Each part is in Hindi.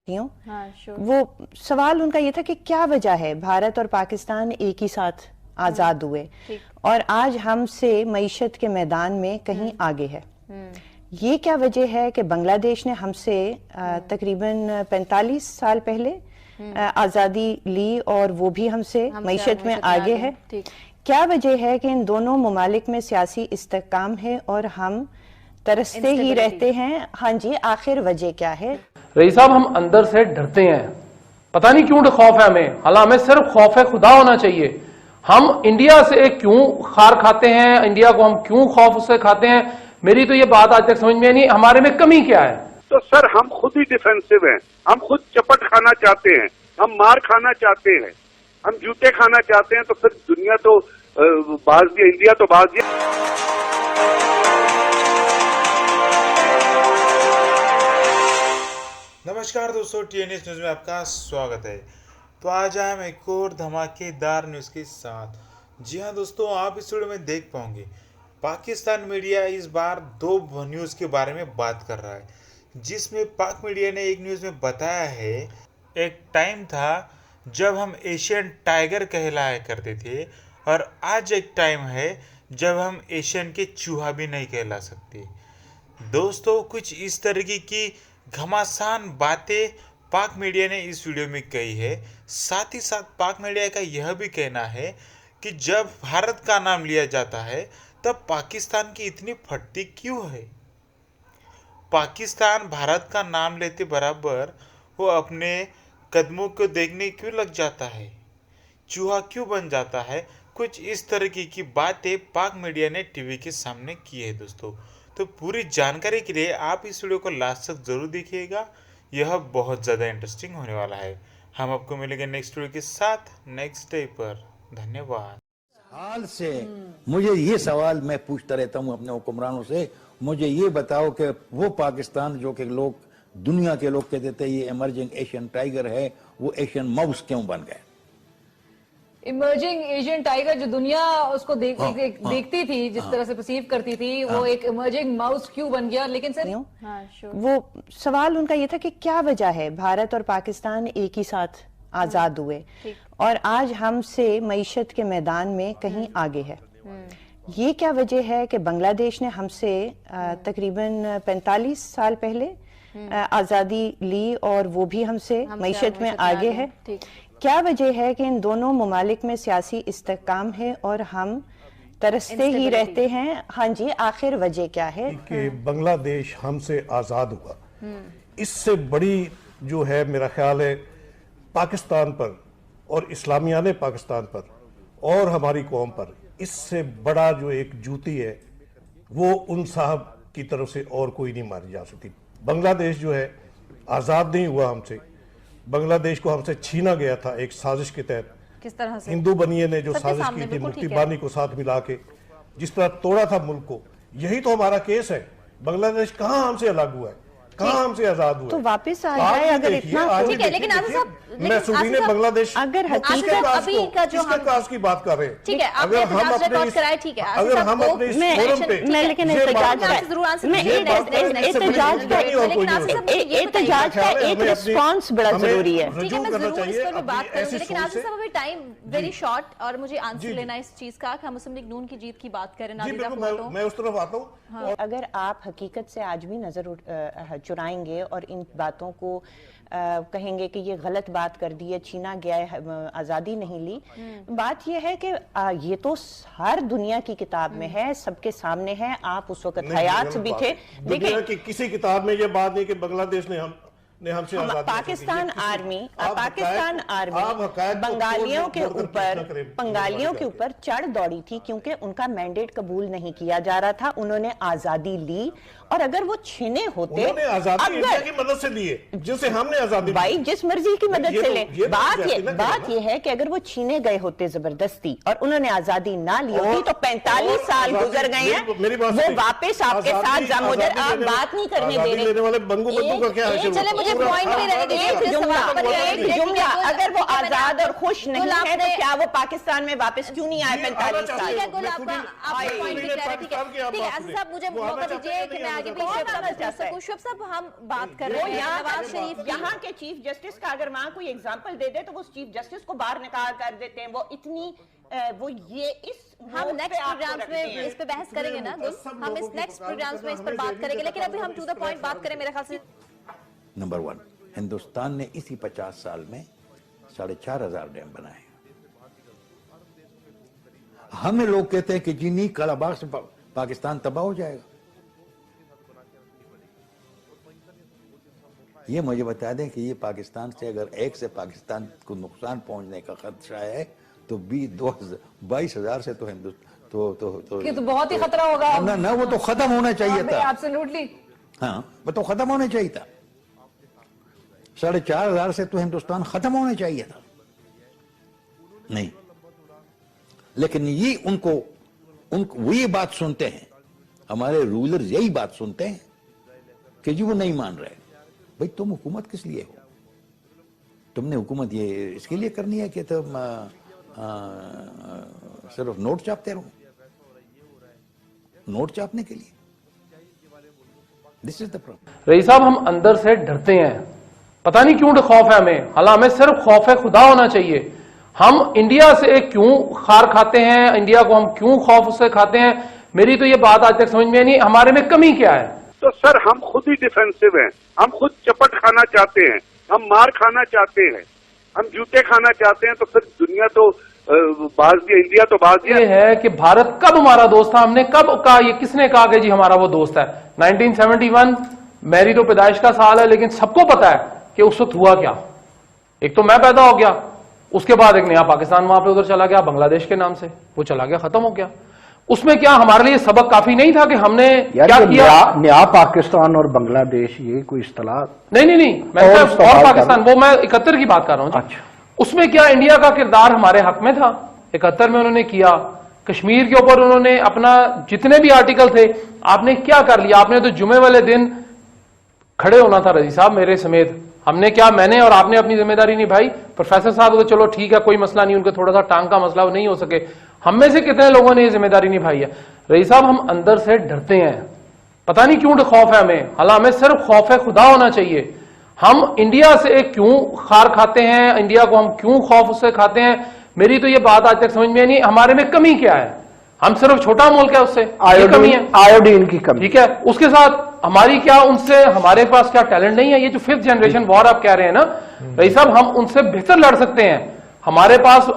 हूँ। हाँ, वो सवाल उनका ये था कि क्या वजह है भारत और पाकिस्तान एक ही साथ आजाद हुए और आज हमसे मईशत के मैदान में कहीं आगे है। ये क्या वजह है कि बांग्लादेश ने हमसे तकरीबन 45 साल पहले आज़ादी ली और वो भी हमसे मईशत में आगे है। क्या वजह है कि इन दोनों ममालिक में सियासी इस्तेहकाम है और हम तरसते ही रहते हैं? हाँ जी, आखिर वजह क्या है? रईस साहब, हम अंदर से डरते हैं, पता नहीं क्यों खौफ है हमें। हालांकि हमें सिर्फ खौफ है खुदा होना चाहिए। हम इंडिया से क्यों खार खाते हैं, इंडिया को हम क्यों खौफ से खाते हैं, मेरी तो ये बात आज तक समझ में नहीं। हमारे में कमी क्या है? तो सर हम खुद ही डिफेंसिव हैं, हम खुद चपट खाना चाहते हैं, हम मार खाना चाहते हैं, हम जूते खाना चाहते हैं। तो फिर दुनिया तो बाज दिया, इंडिया तो बाज दिया। नमस्कार दोस्तों, टीएनएस न्यूज़ में आपका स्वागत है। तो आज आए हम एक और धमाकेदार न्यूज़ के साथ। जी हाँ दोस्तों, आप इस वीडियो में देख पाओगे पाकिस्तान मीडिया इस बार दो न्यूज़ के बारे में बात कर रहा है, जिसमें पाक मीडिया ने एक न्यूज़ में बताया है एक टाइम था जब हम एशियन टाइगर कहलाया करते थे और आज एक टाइम है जब हम एशियन के चूहा भी नहीं कहला सकते। दोस्तों, कुछ इस तरीके की घमासान बातें पाक मीडिया ने इस वीडियो में कही है। साथ ही साथ पाक मीडिया का यह भी कहना है कि जब भारत का नाम लिया जाता है तब पाकिस्तान की इतनी फटती क्यों है। पाकिस्तान भारत का नाम लेते बराबर वो अपने कदमों को देखने क्यों लग जाता है, चूहा क्यों बन जाता है। कुछ इस तरीके की बातें पाक मीडिया ने टीवी के सामने की है दोस्तों। तो पूरी जानकारी के लिए आप इस वीडियो को लास्ट तक जरूर देखिएगा, यह बहुत ज़्यादा इंटरेस्टिंग होने वाला है। हम आपको मिलेंगे नेक्स्ट वीडियो के साथ नेक्स्ट डे पर। धन्यवाद। हाल से मुझे ये सवाल मैं पूछता रहता हूँ अपने हुक्मरानों से, मुझे ये बताओ कि वो पाकिस्तान जो कि लोग दुनिया के लोग कहते थे ये इमर्जिंग एशियन टाइगर है, वो एशियन माउस क्यों बन गए? इमर्जिंग एशियन टाइगर जो दुनिया उसको देखती थी, जिस तरह से परसीव करती थी, वो एक इमर्जिंग माउस क्यों बन गया? लेकिन सर वो सवाल उनका ये था कि क्या वजह है भारत और पाकिस्तान एक ही साथ आजाद हुए और आज हमसे मईशत के मैदान में कहीं आगे है। ये क्या वजह है कि बांग्लादेश ने हमसे तकरीबन 45 साल पहले आजादी ली और वो भी हमसे मईशत में आगे है। क्या वजह है कि इन दोनों ममालिक में सियासी इस्तेहकाम है और हम तरसते ही रहते हैं? हाँ जी, आखिर वजह क्या है? कि बांग्लादेश हमसे आज़ाद हुआ, इससे बड़ी जो है मेरा ख्याल है पाकिस्तान पर और इस्लामियाने पाकिस्तान पर और हमारी कौम पर, इससे बड़ा जो एक जूती है वो उन साहब की तरफ से और कोई नहीं मारी जा सकती। बांग्लादेश जो है आज़ाद नहीं हुआ हमसे, बांग्लादेश को हमसे छीना गया था एक साजिश के तहत। किस तरह से? हिंदू बनिए ने जो साजिश की थी मुफ्ती बानी को साथ मिला के, जिस तरह तोड़ा था मुल्क को, यही तो हमारा केस है। बांग्लादेश कहाँ हमसे अलग हुआ है, कहाँ हमसे आजाद हुआ? तो वापस आ जाए अगर इतना। ठीक है, लेकिन आज़ाद साहब, मैसूरी ने बांग्लादेश अगर अभी का जो हम काज की बात कर रहे हैं, ठीक है, अगर हम अपने कराए, ठीक है, अगर हम अपने इस फोरम पे मैं लेकिन एहतजाज का एक रिस्पांस बड़ा जरूरी है। ठीक है, मैं जरूर इस पर भी बात करूंगी, लेकिन आज़ाद साहब अभी टाइम वेरी शॉर्ट और मुझे आंसर लेना है इस चीज का कि हम मुस्लिम लीग नून की जीत की बात करें। मैं उस तरफ आता हूँ। अगर आप हकीकत से आज भी नजर चुराएंगे और इन बातों को कहेंगे कि ये गलत बात कर दी है, छीना गया है, आज़ादी नहीं ली, बात ये है कि ये तो हर दुनिया की किताब में है, सबके सामने है। आप उस वक्त हयात भी थे। देखिए कि किसी किताब में ये बात नहीं कि बांग्लादेश ने हमसे पाकिस्तान आर्मी बंगालियों के ऊपर चढ़ दौड़ी थी क्योंकि उनका मैंडेट कबूल नहीं किया जा रहा था। उन्होंने आजादी ली और अगर वो छीने होते, आजादी इंडिया की मदद से लिए, जिसे हमने आजादी भाई जिस मर्जी की मदद से ले। बात ये है कि अगर वो छीने गए होते जबरदस्ती और उन्होंने आजादी ना ली होती तो 45 साल गुजर गए हैं, वो वापस आपके साथ आप बात नहीं करने दे रहे। बंगू बंधु का क्या है? मुझे पॉइंट पे रहने दीजिए, मुझे सवाल पर एक जुमला, अगर वो आजाद और खुश नहीं है तो क्या वो पाकिस्तान में वापस क्यों नहीं आए 45 साल? ठीक है गुल, आपका पॉइंट भी क्लियर है। ठीक है आसिफ साहब, मुझे मौका दीजिए कि मैं आगे भी शुभ साहब हम बात कर रहे हैं नवाज शरीफ। यहाँ के चीफ जस्टिस का अगर वहां कोई एग्जांपल दे दे तो वो चीफ जस्टिस को बाहर निकाल कर देते हैं। वो इतनी वो ये इस हम नेक्स्ट प्रोग्राम्स में इस पे बहस करेंगे ना गुल, हम इस नेक्स्ट प्रोग्राम्स में इस पर बात करेंगे, लेकिन अभी हम टू द पॉइंट बात करें मेरे ख्याल से। नंबर 1, हिंदुस्तान ने इसी 50 साल में 4,500 डैम बनाए। हमें लोग कहते हैं कि जी नहीं, कालाबाग से पाकिस्तान तबाह हो जाएगा। ये मुझे बता दें कि ये पाकिस्तान से अगर एक से पाकिस्तान को नुकसान पहुंचने का खदशा है तो 22,000 से तो हिंदुस्तान तो बहुत ही खतरा होगा ना वो तो खत्म होना चाहिए था। एब्सोल्युटली, हाँ, वो तो खत्म होना चाहिए था। 4,500 से तो हिंदुस्तान खत्म होना चाहिए था। नहीं, लेकिन ये उनको वो ये बात सुनते हैं, हमारे रूलर यही बात सुनते हैं कि जी वो नहीं मान रहे। भाई तुम हुकूमत किस लिए हो? तुमने हुकूमत ये इसके लिए करनी है कि तुम सिर्फ नोट छापते रहो, नोट छापने के लिए। This is the problem. Raees साहब, हम अंदर से डरते हैं, पता नहीं क्यों खौफ है हमें। हालांकि हमें सिर्फ खौफ है खुदा होना चाहिए। हम इंडिया से क्यों खार खाते हैं, इंडिया को हम क्यों खौफ से खाते हैं, मेरी तो ये बात आज तक समझ में नहीं। हमारे में कमी क्या है? तो सर हम खुद ही डिफेंसिव हैं, हम खुद चपट खाना चाहते हैं, हम मार खाना चाहते हैं, हम जूते खाना चाहते हैं। तो फिर दुनिया तो बाज दिया, इंडिया तो बाज दिया। ये है कि भारत कब हमारा दोस्त था? हमने कब कहा? ये किसने कहा कि जी हमारा वो दोस्त है? 1971 मेरी तो पैदाइश का साल है, लेकिन सबको पता है कि उस वक्त हुआ क्या। एक तो मैं पैदा हो गया, उसके बाद एक नया पाकिस्तान वहां पे उधर चला गया, बांग्लादेश के नाम से वो चला गया, खत्म हो गया। उसमें क्या हमारे लिए सबक काफी नहीं था कि हमने क्या किया? नया पाकिस्तान और बांग्लादेश, ये कोई इस्तेलाह नहीं, मैं और पाकिस्तान, वो मैं 71 की बात कर रहा हूं। अच्छा, उसमें क्या इंडिया का किरदार हमारे हक में था? 71 में उन्होंने किया, कश्मीर के ऊपर उन्होंने अपना जितने भी आर्टिकल थे, आपने क्या कर लिया? आपने तो जुमे वाले दिन खड़े होना था रजी साहब, मेरे समेत। हमने क्या, मैंने और आपने अपनी जिम्मेदारी निभाई। प्रोफेसर साहब तो चलो ठीक है, कोई मसला नहीं, उनके थोड़ा सा टांग का मसला, वो नहीं हो सके। हम में से कितने लोगों ने ये जिम्मेदारी निभाई है? रजी साहब, हम अंदर से डरते हैं, पता नहीं क्यों खौफ है हमें। हालांकि हमें सिर्फ खौफ है खुदा होना चाहिए। हम इंडिया से क्यों खार खाते हैं, इंडिया को हम क्यों खौफ से खाते हैं, मेरी तो ये बात आज तक समझ में नहीं। हमारे में कमी क्या है? हम सिर्फ छोटा मुल्क है, उससे कमी है, आयोडीन की कमी। ठीक है, उसके साथ हमारी क्या, उनसे हमारे पास क्या टैलेंट नहीं है? ये जो 5th जनरेशन वॉर आप कह रहे हैं ना रईस साहब, हम उनसे बेहतर लड़ सकते हैं। हमारे पास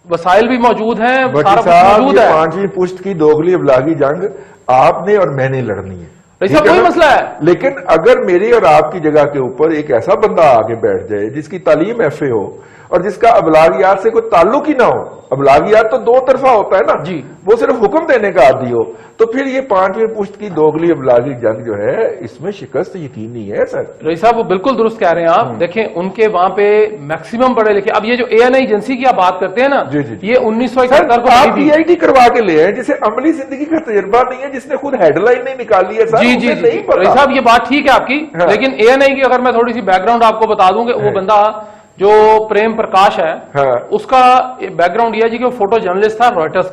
वसाइल भी मौजूद हैं, सारा कुछ मौजूद है। 5वीं पुश्त की दोगली अबलागी जंग आपने और मैंने लड़नी है, रईस साहब, कोई मसला है। लेकिन अगर मेरी और आपकी जगह के ऊपर एक ऐसा बंदा आके बैठ जाए जिसकी तालीम FA हो और जिसका अबलागियात से कोई ताल्लुक ही ना हो, अबलागियात तो दो तरफा होता है ना जी, वो सिर्फ हुक्म देने का आदी हो, तो फिर ये 5वीं पुश्त की दोगली अबलागी जंग जो है, इसमें शिकस्त यकीनी है सर। रईस साहब, वो बिल्कुल दुरुस्त कह रहे हैं आप। देखें, उनके वहां पे मैक्सिमम पढ़े लिखे, अब ये जो ANI एजेंसी की आप बात करते हैं ना, जी, जी, ये 1971 को आप PhD करवा के ले आए, जिसे अमली जिंदगी का तजर्बा नहीं है, जिसने खुद हेडलाइन नहीं निकाली है सर। जी जी जी, रईस साहब, ये बात ठीक है आपकी। हाँ। लेकिन ANI की अगर मैं थोड़ी सी बैकग्राउंड आपको बता दूं कि वो बंदा जो प्रेम प्रकाश है, हाँ। उसका बैकग्राउंड यह है जी कि वो फोटो जर्नलिस्ट था रॉयटर्स।